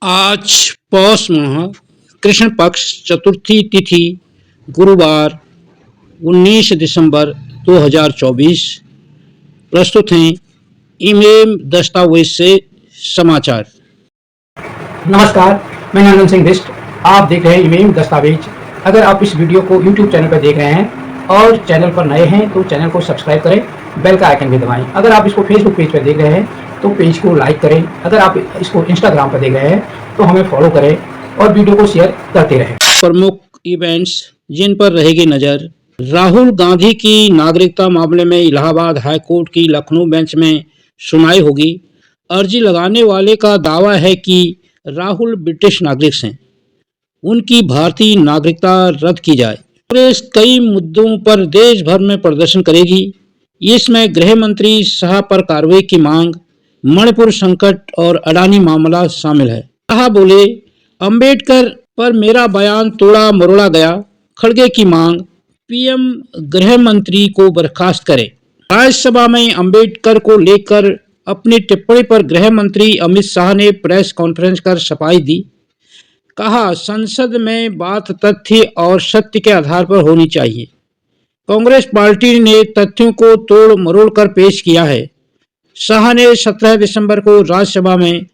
आज पौष माह कृष्ण पक्ष चतुर्थी तिथि गुरुवार 19 दिसंबर 2024। प्रस्तुत हैं ईमेल दस्तावेज से समाचार। नमस्कार, मैं नंदन सिंह बिष्ट। आप देख रहे हैं ईमेल दस्तावेज। अगर आप इस वीडियो को YouTube चैनल पर देख रहे हैं और चैनल पर नए हैं तो चैनल को सब्सक्राइब करें, बेल का आइकन भी दबाएं। अगर आप इसको फेसबुक पेज पर देख रहे हैं तो पेज को लाइक करें। अगर आप इसको इंस्टाग्राम पर देख रहे हैं तो हमें फॉलो करें और वीडियो को शेयर करते रहें। प्रमुख इवेंट्स जिन पर रहेगी नजर। राहुल गांधी की नागरिकता मामले में इलाहाबाद हाईकोर्ट की लखनऊ बेंच में सुनवाई होगी। अर्जी लगाने वाले का दावा है कि राहुल ब्रिटिश नागरिक हैं, उनकी भारतीय नागरिकता रद्द की जाए। कांग्रेस कई मुद्दों पर देश भर में प्रदर्शन करेगी। इसमें गृह मंत्री शाह पर कार्रवाई की मांग, मणिपुर संकट और अडानी मामला शामिल है। शाह बोले, अंबेडकर पर मेरा बयान तोड़ा मरोड़ा गया। खड़गे की मांग, पीएम गृह मंत्री को बर्खास्त करे। राज्यसभा में अंबेडकर को लेकर अपनी टिप्पणी पर गृह मंत्री अमित शाह ने प्रेस कॉन्फ्रेंस कर सफाई दी। कहा, संसद में बात तथ्य और सत्य के आधार पर होनी चाहिए। कांग्रेस पार्टी ने तथ्यों को तोड़ मरोड़ कर पेश किया है। शाह ने 17 दिसंबर को राज्यसभा में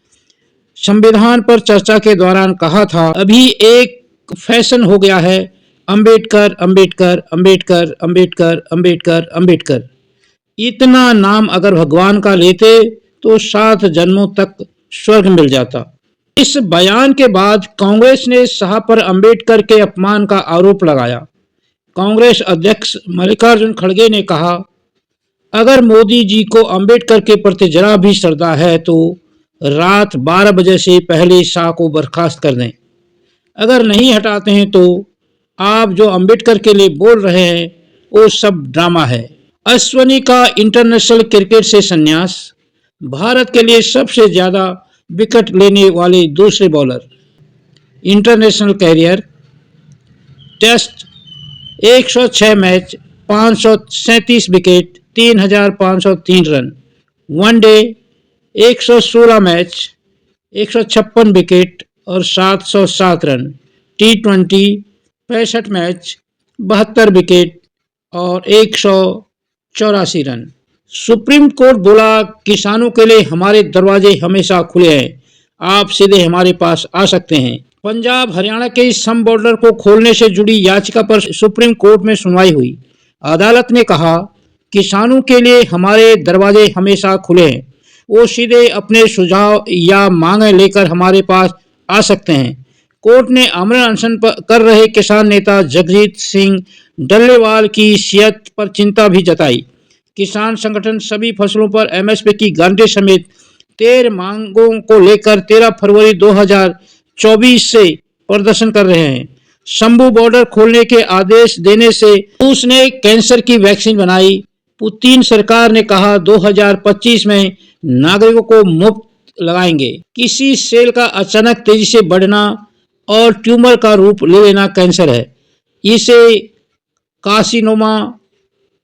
संविधान पर चर्चा के दौरान कहा था, अभी एक फैशन हो गया है, अंबेडकर अंबेडकर अंबेडकर अंबेडकर अंबेडकर अंबेडकर। इतना नाम अगर भगवान का लेते तो 7 जन्मों तक स्वर्ग मिल जाता। इस बयान के बाद कांग्रेस ने शाह पर अंबेडकर के अपमान का आरोप लगाया। कांग्रेस अध्यक्ष मल्लिकार्जुन खड़गे ने कहा, अगर मोदी जी को अंबेडकर के प्रति जरा भी श्रद्धा है तो रात 12 बजे से पहले शाह को बर्खास्त कर दें। अगर नहीं हटाते हैं तो आप जो अंबेडकर के लिए बोल रहे हैं वो सब ड्रामा है। अश्विनी का इंटरनेशनल क्रिकेट से संन्यास। भारत के लिए सबसे ज्यादा विकेट लेने वाले दूसरे bowler. International career, test 106 match, 537 wicket, 3503 run. One day 116 match, 156 wicket और 707 रन। T20 65 मैच, 72 विकेट और 184 रन। सुप्रीम कोर्ट बोला, किसानों के लिए हमारे दरवाजे हमेशा खुले हैं, आप सीधे हमारे पास आ सकते हैं। पंजाब हरियाणा के सम बॉर्डर को खोलने से जुड़ी याचिका पर सुप्रीम कोर्ट में सुनवाई हुई। अदालत ने कहा, किसानों के लिए हमारे दरवाजे हमेशा खुले हैं, वो सीधे अपने सुझाव या मांगें लेकर हमारे पास आ सकते हैं। कोर्ट ने आमरण अनशन कर रहे किसान नेता जगजीत सिंह डल्लेवाल की सेहत पर चिंता भी जताई। किसान संगठन सभी फसलों पर एमएसपी की गारंटी समेत 13 मांगों को लेकर 13 फरवरी 2024 से प्रदर्शन कर रहे हैं। शंभू बॉर्डर खोलने के आदेश देने से रूस ने कैंसर की वैक्सीन बनाई। पुतिन सरकार ने कहा 2025 में नागरिकों को मुफ्त लगाएंगे। किसी सेल का अचानक तेजी से बढ़ना और ट्यूमर का रूप ले लेना कैंसर है। इसे कार्सिनोमा,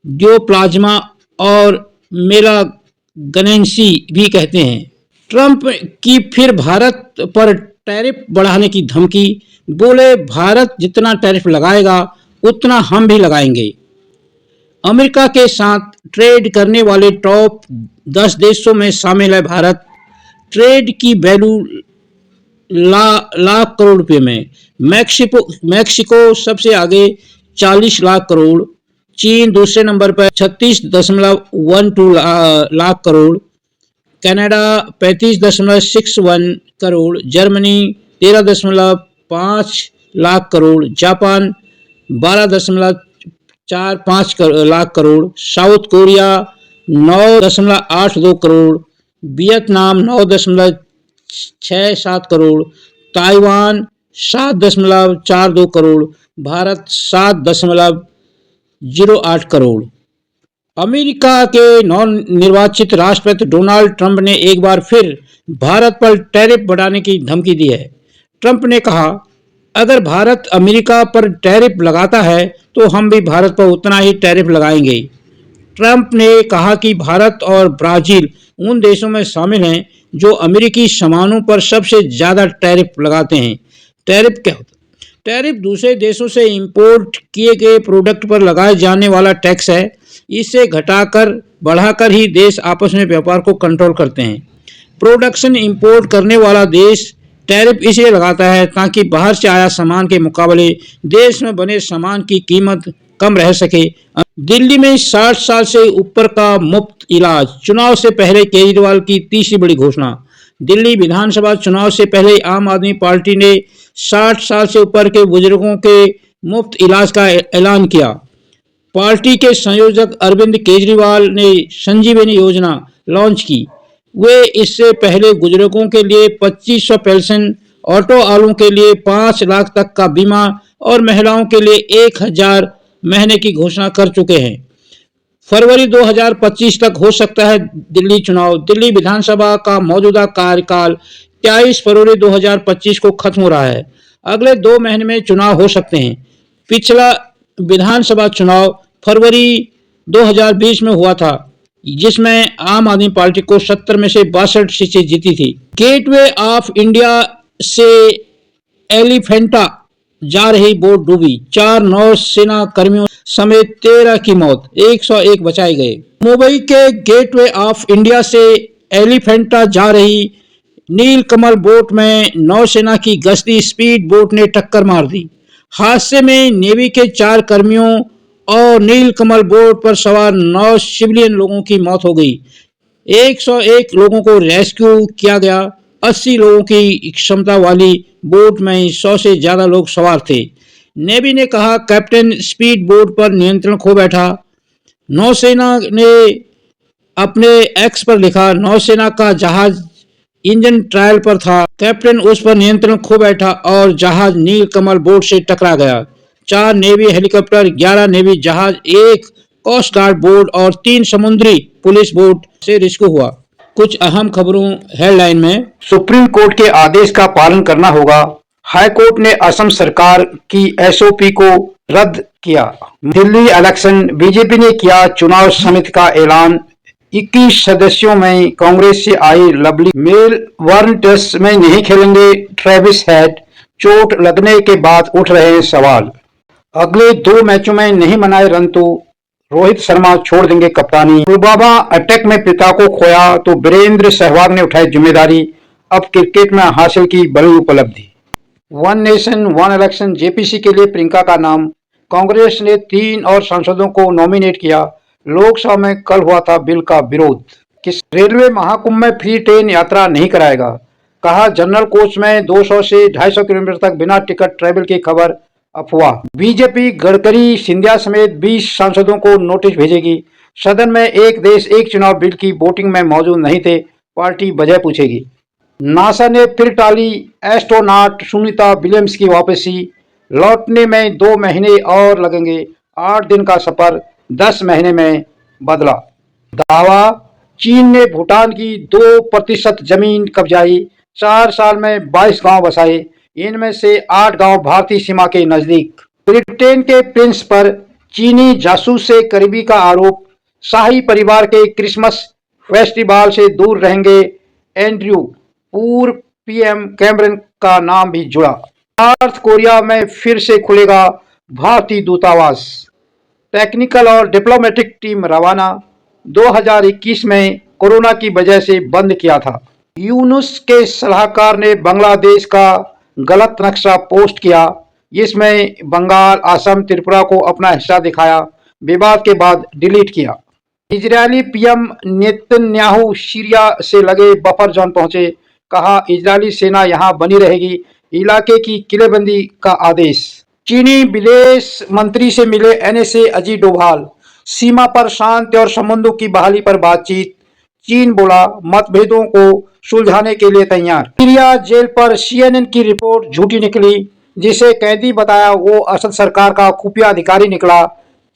डियोप्लाज्मा और मेलाग्नेंसी भी कहते हैं। ट्रंप की फिर भारत पर टैरिफ बढ़ाने की धमकी। बोले, भारत जितना टैरिफ लगाएगा उतना हम भी लगाएंगे। अमेरिका के साथ ट्रेड करने वाले टॉप 10 देशों में शामिल है भारत। ट्रेड की वैल्यू लाख करोड़ रुपए में। मैक्सिको सबसे आगे 40 लाख करोड़। चीन दूसरे नंबर पर 36.12 lakh crore. Canada 35.61 crore. Germany 13.5 lakh crore. Japan 12.45 lakh crore. South Korea 9.82 crore. Vietnam 9.67 crore. Taiwan 7.42 crore. Bharat 7.08 crore. America के नवनिर्वाचित राष्ट्रपति डोनाल्ड ट्रंप ने एक बार फिर भारत पर टैरिफ बढ़ाने की धमकी दी है। ट्रंप ने कहा, अगर भारत अमेरिका पर टैरिफ लगाता है तो हम भी भारत पर उतना ही टैरिफ लगाएंगे। ट्रंप ने कहा कि भारत और ब्राजील उन देशों में शामिल हैं जो अमेरिकी सामानों पर सबसे ज़्यादा टैरिफ लगाते हैं। टैरिफ क्या होता है? टैरिफ दूसरे देशों से इंपोर्ट किए गए प्रोडक्ट पर लगाए जाने वाला टैक्स है। इसे घटाकर बढ़ाकर ही देश आपस में व्यापार को कंट्रोल करते हैं। प्रोडक्शन इंपोर्ट करने वाला देश टैरिफ इसलिए लगाता है ताकि बाहर से आया सामान के मुकाबले देश में बने सामान की कीमत कम रह सके। दिल्ली में 60 साल से ऊपर का मुफ्त इलाज, चुनाव से पहले केजरीवाल की तीसरी बड़ी घोषणा। दिल्ली विधानसभा चुनाव से पहले आम आदमी पार्टी ने 60 साल से ऊपर के बुजुर्गों के मुफ्त इलाज का ऐलान किया। पार्टी के संयोजक अरविंद केजरीवाल ने संजीवनी योजना लॉन्च की। वे इससे पहले बुजुर्गों के लिए 2500 पेंशन, ऑटो वालों के लिए 5 लाख तक का बीमा और महिलाओं के लिए 1000 महीने की घोषणा कर चुके हैं। फरवरी 2025 तक हो सकता है दिल्ली चुनाव। दिल्ली विधानसभा का मौजूदा कार्यकाल 23 फरवरी 2025 को खत्म हो रहा है। अगले 2 महीने में चुनाव हो सकते हैं। पिछला विधानसभा चुनाव फरवरी 2020 में हुआ था, जिसमें आम आदमी पार्टी को 70 में से 62 सीटें जीती थी। गेटवे ऑफ इंडिया से एलिफेंटा जा रही बोट डूबी, 4 नौसेना कर्मियों समेत 13 की मौत, 101 बचाए गए। मुंबई के गेटवे ऑफ इंडिया से एलिफेंटा जा रही नीलकमल बोट में नौसेना की गश्ती स्पीड बोट ने टक्कर मार दी। हादसे में नेवी के 4 कर्मियों और नीलकमल बोट पर सवार 9 सिविलियन लोगों की मौत हो गई। 101 लोगों को रेस्क्यू किया गया। 80 लोगों की क्षमता वाली बोट में 100 से ज्यादा लोग सवार थे। नेवी ने कहा कैप्टन स्पीड बोट पर नियंत्रण खो बैठा। नौसेना ने अपने एक्स पर लिखा, नौसेना का जहाज इंजन ट्रायल पर था, कैप्टन उस पर नियंत्रण खो बैठा और जहाज नीलकमल बोट से टकरा गया। 4 नेवी हेलीकॉप्टर, 11 नेवी जहाज, 1 कोस्ट गार्ड बोट और 3 समुद्री पुलिस बोट से रेस्क्यू हुआ। कुछ अहम खबरों हेडलाइन में। सुप्रीम कोर्ट के आदेश का पालन करना होगा। हाई कोर्ट ने असम सरकार की एसओपी को रद्द किया। दिल्ली इलेक्शन, बीजेपी ने किया चुनाव समिति का ऐलान। 21 सदस्यों में कांग्रेस से आई लवली। मेलबर्न टेस्ट में नहीं खेलेंगे ट्रेविस हेड, चोट लगने के बाद उठ रहे हैं सवाल। अगले 2 मैचों में नहीं बनाए रन तो रोहित शर्मा छोड़ देंगे कप्तानी। पुलवामा अटैक में पिता को खोया तो वीरेंद्र सहवाग ने उठाई जिम्मेदारी। अब क्रिकेट में हासिल की बड़ी उपलब्धि। One nation one election, JPC के लिए प्रियंका का नाम। कांग्रेस ने 3 और सांसदों को नॉमिनेट किया। लोकसभा में कल हुआ था बिल का विरोध। रेलवे महाकुंभ में फ्री ट्रेन यात्रा नहीं कराएगा। कहा जनरल कोच में 200 से 250 किलोमीटर तक बिना टिकट ट्रेवल की खबर अफवाह। बीजेपी गडकरी, सिंधिया समेत 20 सांसदों को नोटिस भेजेगी। सदन में एक देश एक चुनाव बिल की वोटिंग में मौजूद नहीं थे, पार्टी वजह पूछेगी। नासा ने फिर टाली एस्ट्रोनॉट सुनीता विलियम्स की वापसी। लौटने में 2 महीने और लगेंगे। 8 दिन का सफर 10 महीने में बदला। दावा, चीन ने भूटान की 2% जमीन कब्जाई। 4 साल में 22 गांव बसाए, इनमें से 8 गांव भारतीय सीमा के नजदीक। ब्रिटेन के प्रिंस पर चीनी जासूस से करीबी का आरोप। शाही परिवार के क्रिसमस फेस्टिवल से दूर रहेंगे एंड्रयू। पूर्व पीएम कैमरन का नाम भी जुड़ा। नॉर्थ कोरिया में फिर से खुलेगा भारतीय दूतावास। टेक्निकल और डिप्लोमेटिक टीम रवाना। 2021 में कोरोना की वजह से बंद किया था। यूनुस के सलाहकार ने बांग्लादेश का गलत नक्शा पोस्ट किया। इसमें बंगाल, असम, त्रिपुरा को अपना हिस्सा दिखाया। विवाद के बाद डिलीट किया। इजरायली पीएम नेतन्याहू सीरिया से लगे बफर जोन पहुंचे। कहा इजरायली सेना यहां बनी रहेगी। इलाके की किलेबंदी का आदेश। चीनी विदेश मंत्री से मिले एनएसए अजीत डोभाल। सीमा पर शांति और संबंधों की बहाली पर बातचीत। चीन बोला मतभेदों को सुलझाने के लिए तैयार। सीरिया जेल पर सीएनएन की रिपोर्ट झूठी निकली। जिसे कैदी बताया वो असद सरकार का खुफिया अधिकारी निकला।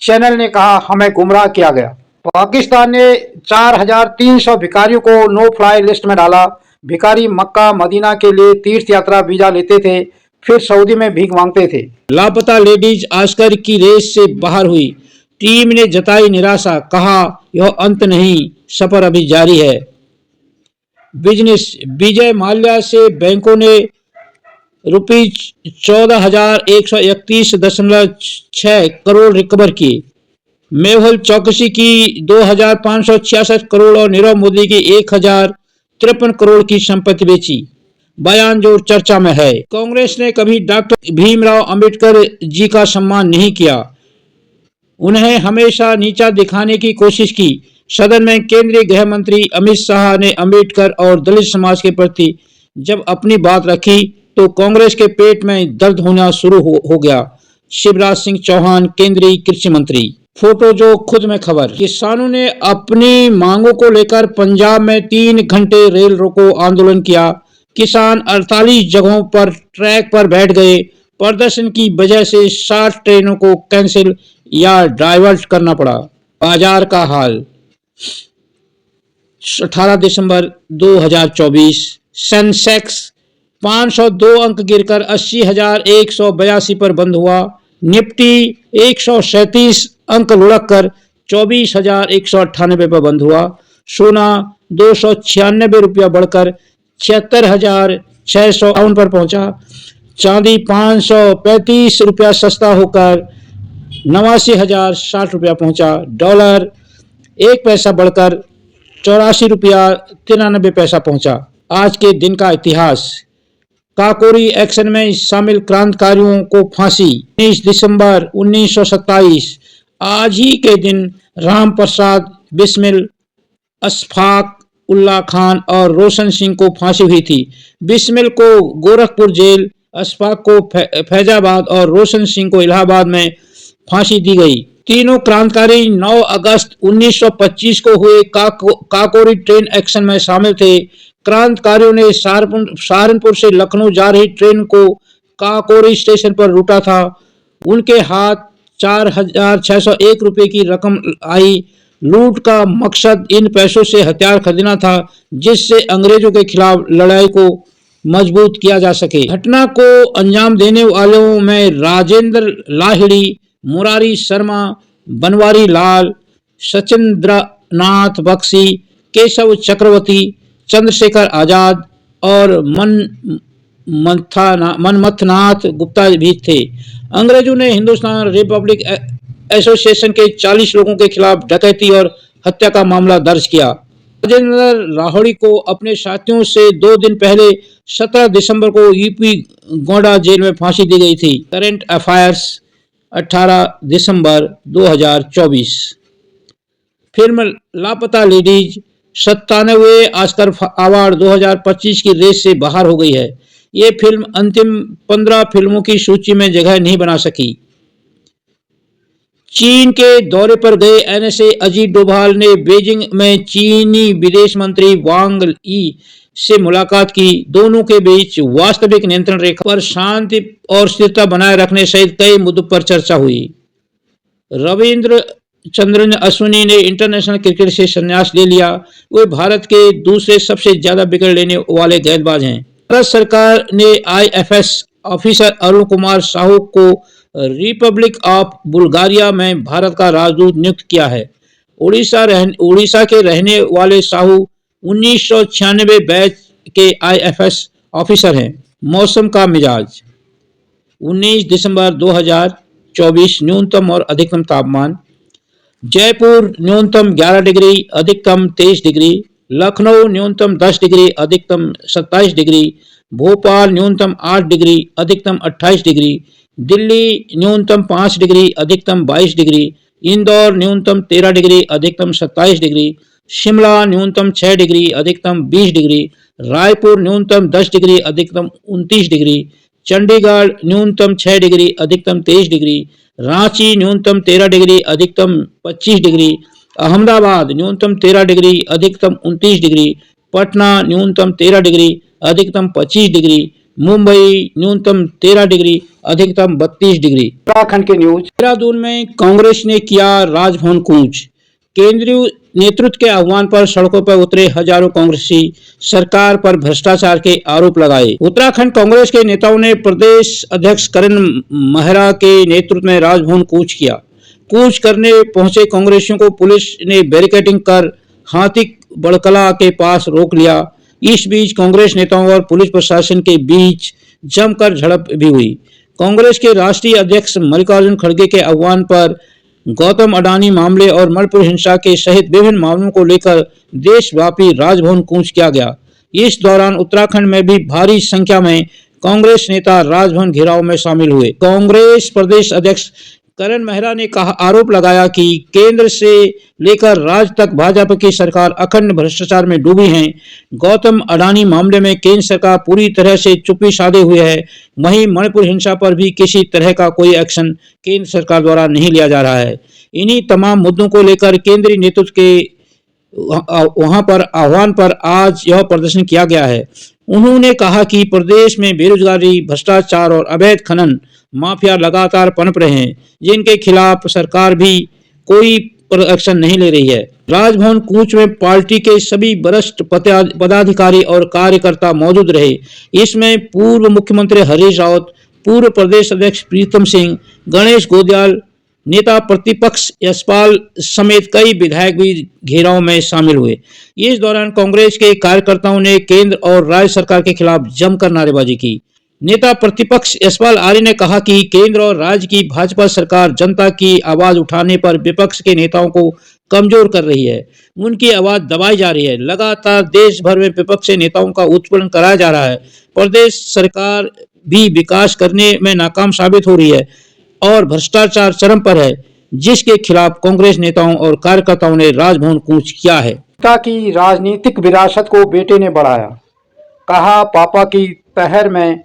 चैनल ने कहा हमें गुमराह किया गया। पाकिस्तान ने 4300 भिखारियों को नो फ्लाई लिस्ट में डाला। भिखारी मक्का मदीना के लिए तीर्थ यात्रा वीजा लेते थे, फिर सऊदी में भीख मांगते थे। लापता लेडीज ऑस्कर की रेस से बाहर हुई। टीम ने जताई निराशा। कहा यह अंत नहीं, सफर अभी जारी है। बिजनेस। विजय माल्या से बैंकों ने ₹14,131.6 करोड़ रिकवर किए। मेहुल चौकसी की 2,566 करोड़ और नीरव मोदी की 1,053 करोड़ की संपत्ति बेची। बयान जो चर्चा में है। कांग्रेस ने कभी डॉक्टर भीमराव अंबेडकर जी का सम्मान नहीं किया, उन्हें हमेशा नीचा दिखाने की कोशिश की। सदन में केंद्रीय गृह मंत्री अमित शाह ने अंबेडकर और दलित समाज के प्रति जब अपनी बात रखी तो कांग्रेस के पेट में दर्द होना शुरू हो गया। शिवराज सिंह चौहान, केंद्रीय कृषि मंत्री। फोटो जो खुद में खबर। किसानों ने अपनी मांगों को लेकर पंजाब में 3 घंटे रेल रोको आंदोलन किया। किसान 48 जगहों पर ट्रैक पर बैठ गए। प्रदर्शन की वजह से 60 ट्रेनों को कैंसिल या डाइवर्ट करना पड़ा। बाजार का हाल 18 दिसंबर 2024। सेंसेक्स 502 अंक गिरकर 80,182 पर बंद हुआ। निफ्टी 137 अंक लुढ़ककर 24,198 पर बंद हुआ। सोना 296 रुपया बढ़कर 76,658 पर पहुंचा। चांदी 535 रुपया सस्ता होकर 89,060 रुपया पहुंचा। डॉलर 1 पैसा बढ़कर 84 रुपया 93 पैसा पहुंचा। आज के दिन का इतिहास। काकोरी एक्शन में शामिल क्रांतिकारियों को फांसी। 19 दिसंबर 1927। आज ही के दिन राम प्रसाद बिस्मिल, अशफाक उल्ला खान और रोशन सिंह को फांसी हुई थी। बिस्मिल को गोरखपुर जेल, अशफाक को फैजाबाद और रोशन सिंह को इलाहाबाद में फांसी दी गई। तीनों क्रांतिकारी 9 अगस्त 1925 को हुए काकोरी ट्रेन एक्शन में शामिल थे। क्रांतिकारियों ने सहारनपुर से लखनऊ जा रही ट्रेन को काकोरी स्टेशन पर लूटा था। उनके हाथ 4,601 रुपये की रकम आई। लूट का मकसद इन पैसों से हथियार खरीदना था, जिससे अंग्रेजों के खिलाफ लड़ाई को मजबूत किया जा सके। घटना को अंजाम देने वालों में राजेंद्र लाहिड़ी, मुरारी शर्मा, बनवारी लाल, सचिंद्रनाथ बख्शी, केशव चक्रवर्ती, चंद्रशेखर आजाद और मनमथनाथ गुप्ता भी थे। अंग्रेजों ने हिंदुस्तान रिपब्लिक एसोसिएशन के 40 लोगों के खिलाफ डकैती और हत्या का मामला दर्ज किया। राजेंद्र लाहिड़ी को अपने साथियों से 2 दिन पहले 17 दिसंबर को यूपी गोंडा जेल में फांसी दी गई थी। करंट अफेयर्स 18 दिसंबर 2024। फिल्म लापता लेडीज 97वें ऑस्कर अवार्ड 2025 की रेस से बाहर हो गई है। ये फिल्म अंतिम 15 फिल्मों की सूची में जगह नहीं बना सकी। चीन के दौरे पर गए एनएसए अजीत डोभाल ने बीजिंग में चीनी विदेश मंत्री वांग यी से मुलाकात की। दोनों के बीच वास्तविक नियंत्रण रेखा पर शांति और स्थिरता बनाए रखने सहित कई मुद्दों पर चर्चा हुई। रविंद्र चंद्रन अश्विनी ने इंटरनेशनल क्रिकेट से संन्यास ले लिया। वे भारत के दूसरे सबसे ज्यादा विकेट लेने वाले गेंदबाज हैं। भारत सरकार ने आईएफएस ऑफिसर अरुण कुमार साहू को रिपब्लिक ऑफ बुल्गारिया में भारत का राजदूत नियुक्त किया है। उड़ीसा के रहने वाले साहू 1996 बैच के आईएफएस ऑफिसर हैं। मौसम का मिजाज 19 दिसंबर 2024। न्यूनतम और अधिकतम तापमान। जयपुर न्यूनतम 11 डिग्री, अधिकतम 23 डिग्री। लखनऊ न्यूनतम 10 डिग्री, अधिकतम 27 डिग्री। भोपाल न्यूनतम 8 डिग्री, अधिकतम 28 डिग्री। दिल्ली न्यूनतम 5 डिग्री, अधिकतम 22 डिग्री। इंदौर न्यूनतम 13 डिग्री, अधिकतम 27 डिग्री। शिमला न्यूनतम 6 डिग्री, अधिकतम 20 डिग्री। रायपुर न्यूनतम 10 डिग्री, अधिकतम 29 डिग्री। चंडीगढ़ न्यूनतम 6 डिग्री, अधिकतम 23 डिग्री। रांची न्यूनतम 13 डिग्री, अधिकतम 25 डिग्री। अहमदाबाद न्यूनतम 13 डिग्री, अधिकतम 29 डिग्री। पटना न्यूनतम 13 डिग्री, अधिकतम 25 डिग्री। मुंबई न्यूनतम 13 डिग्री, अधिकतम 32 डिग्री। उत्तराखंड के न्यूज। देहरादून में कांग्रेस ने किया राजभवन कूच। केंद्रीय नेतृत्व के आह्वान पर सड़कों पर उतरे हजारों कांग्रेसी सरकार पर भ्रष्टाचार के आरोप लगाए। उत्तराखंड कांग्रेस के नेताओं ने प्रदेश अध्यक्ष करण मेहरा के नेतृत्व में राजभवन कूच किया। कूच करने पहुंचे कांग्रेसियों को पुलिस ने बैरिकेडिंग कर हाथी बड़कला के पास रोक लिया। इस बीच कांग्रेस नेताओं और पुलिस प्रशासन के बीच जमकर झड़प भी हुई। कांग्रेस के राष्ट्रीय अध्यक्ष मल्लिकार्जुन खड़गे के आह्वान पर गौतम अडानी मामले और मणिपुर हिंसा के सहित विभिन्न मामलों को लेकर देशव्यापी राजभवन कूच किया गया। इस दौरान उत्तराखंड में भी भारी संख्या में कांग्रेस नेता राजभवन घेराव में शामिल हुए। कांग्रेस प्रदेश अध्यक्ष करण मेहरा ने आरोप लगाया कि केंद्र से लेकर राज्य तक भाजपा की सरकार अखंड भ्रष्टाचार में डूबी है। गौतम अडानी मामले में केंद्र सरकार पूरी तरह से चुप्पी साधे हुए है। वहीं मणिपुर हिंसा पर भी किसी तरह का कोई एक्शन केंद्र सरकार द्वारा नहीं लिया जा रहा है। इन्हीं तमाम मुद्दों को लेकर केंद्रीय नेतृत्व के वहां पर आह्वान पर आज यह प्रदर्शन किया गया है। उन्होंने कहा कि प्रदेश में बेरोजगारी, भ्रष्टाचार और अवैध खनन माफिया लगातार पनप रहे हैं, जिनके खिलाफ सरकार भी कोई एक्शन नहीं ले रही है। राजभवन कूच में पार्टी के सभी वरिष्ठ पदाधिकारी और कार्यकर्ता मौजूद रहे। इसमें पूर्व मुख्यमंत्री हरीश रावत, पूर्व प्रदेश अध्यक्ष प्रीतम सिंह, गणेश गोदयाल, नेता प्रतिपक्ष यशपाल समेत कई विधायक भी घेराव में शामिल हुए। इस दौरान कांग्रेस के कार्यकर्ताओं ने केंद्र और राज्य सरकार के खिलाफ जमकर नारेबाजी की। नेता प्रतिपक्ष यशपाल आर्य ने कहा कि केंद्र और राज्य की भाजपा सरकार जनता की आवाज उठाने पर विपक्ष के नेताओं को कमजोर कर रही है। उनकी आवाज दबाई जा रही है। लगातार देश भर में विपक्ष के नेताओं का उत्पीड़न कराया जा रहा है। प्रदेश सरकार भी विकास करने में नाकाम साबित हो रही है और भ्रष्टाचार चरम पर है, जिसके खिलाफ कांग्रेस नेताओं और कार्यकर्ताओं ने राजभवन कूच किया है। पिता की राजनीतिक विरासत को बेटे ने बढ़ाया, कहा पापा की पहर में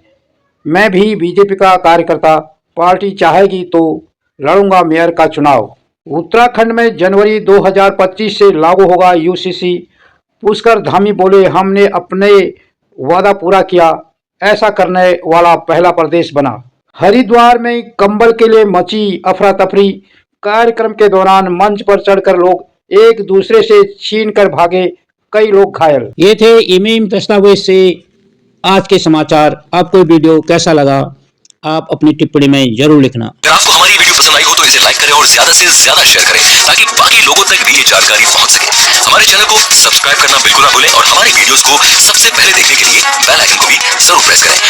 मैं भी बीजेपी का कार्यकर्ता, पार्टी चाहेगी तो लड़ूंगा मेयर का चुनाव। उत्तराखंड में जनवरी 2025 से लागू होगा यूसीसी। पुष्कर धामी बोले, हमने अपने वादा पूरा किया, ऐसा करने वाला पहला प्रदेश बना। हरिद्वार में कंबल के लिए मची अफरा तफरी। कार्यक्रम के दौरान मंच पर चढ़कर लोग एक दूसरे से छीन कर भागे, कई लोग घायल। ये थे इमाम दस्तावेज से आज के समाचार। आपको वीडियो कैसा लगा आप अपनी टिप्पणी में जरूर लिखना। अगर आपको हमारी वीडियो पसंद आई हो तो इसे लाइक करें और ज्यादा से ज्यादा शेयर करें ताकि बाकी लोगों तक भी ये जानकारी पहुंच सके। हमारे चैनल को सब्सक्राइब करना बिल्कुल ना भूलें और हमारी वीडियोस को सबसे पहले देखने के लिए बेल आइकन को भी जरूर प्रेस करें।